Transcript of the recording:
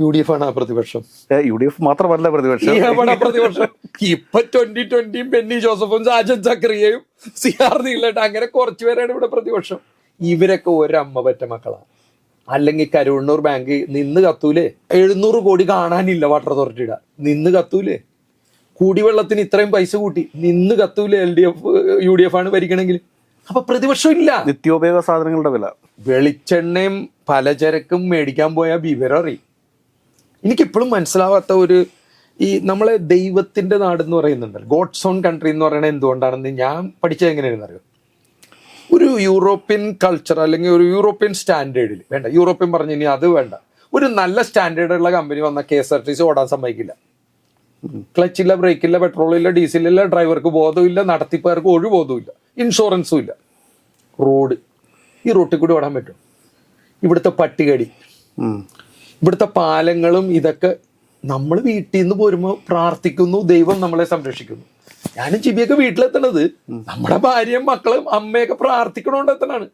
UDF ആണ് പ്രതിപക്ഷം. UDF മാത്രമല്ല പ്രതിപക്ഷം. പ്രതിപക്ഷം ഇപ്പൊ 2020 ബെന്നി ജോസഫും സാജൻ സക്രിയയും CR നീലട്ട് അങ്ങനെ കുറച്ചുപേരാണ് ഇവിടെ പ്രതിപക്ഷം. ഇവരൊക്കെ ഒരമ്മ പറ്റ മക്കളാണ്. അല്ലെങ്കിൽ കരുവണ്ണൂർ ബാങ്ക് നിന്ന് കത്തൂലേ? 700 കോടി കാണാനില്ല വാട്ടർ അതോറിറ്റിയുടെ, നിന്ന് കത്തൂലേ? കുടിവെള്ളത്തിന് ഇത്രയും പൈസ കൂട്ടി നിന്ന് കത്തൂലേ? UDF ആണ് ഭരിക്കണമെങ്കിൽ. അപ്പൊ പ്രതിപക്ഷം ഇല്ല. നിത്യോപയോഗ സാധനങ്ങളുടെ വില, വെളിച്ചെണ്ണയും പലചരക്കും മേടിക്കാൻ പോയാൽ വിവരം അറിയും. എനിക്കിപ്പോഴും മനസ്സിലാവാത്ത ഈ നമ്മളെ ദൈവത്തിന്റെ നാട് എന്ന് പറയുന്നുണ്ടല്ലോ, ഗോഡ്സ് ഓൺ കൺട്രി എന്ന് പറയുന്നത് എന്തുകൊണ്ടാണെന്ന് ഞാൻ പഠിച്ചത് എങ്ങനെയാണെന്ന് അറിയാം. ഒരു യൂറോപ്യൻ കൾച്ചർ അല്ലെങ്കിൽ ഒരു യൂറോപ്യൻ സ്റ്റാൻഡേർഡിൽ വേണ്ട, യൂറോപ്യൻ പറഞ്ഞു ഇനി അത് വേണ്ട, ഒരു നല്ല സ്റ്റാൻഡേർഡുള്ള കമ്പനി വന്നാൽ KSRTC ഓടാൻ സമ്മതിക്കില്ല. ക്ലച്ചില്ല, ബ്രേക്കില്ല, പെട്രോളില്ല, ഡീസലില്ല, ഡ്രൈവർക്ക് ബോധമില്ല, നടത്തിപ്പുകാർക്ക് ഒരു ബോധമില്ല, ഇൻഷുറൻസും ഇല്ല. ഈ റൂട്ടിൽ കൂടി ഓടാൻ പറ്റും? ഇവിടുത്തെ പട്ടികടി, ഇവിടുത്തെ പാലങ്ങളും ഇതൊക്കെ നമ്മൾ വീട്ടിൽ നിന്ന് പോരുമ്പോൾ പ്രാർത്ഥിക്കുന്നു, ദൈവം നമ്മളെ സംരക്ഷിക്കുന്നു. ഞാനും ചിബിയൊക്കെ വീട്ടിലെത്തണത് നമ്മുടെ ഭാര്യയും മക്കളും അമ്മയൊക്കെ പ്രാർത്ഥിക്കണോണ്ട് എത്തണാണ്.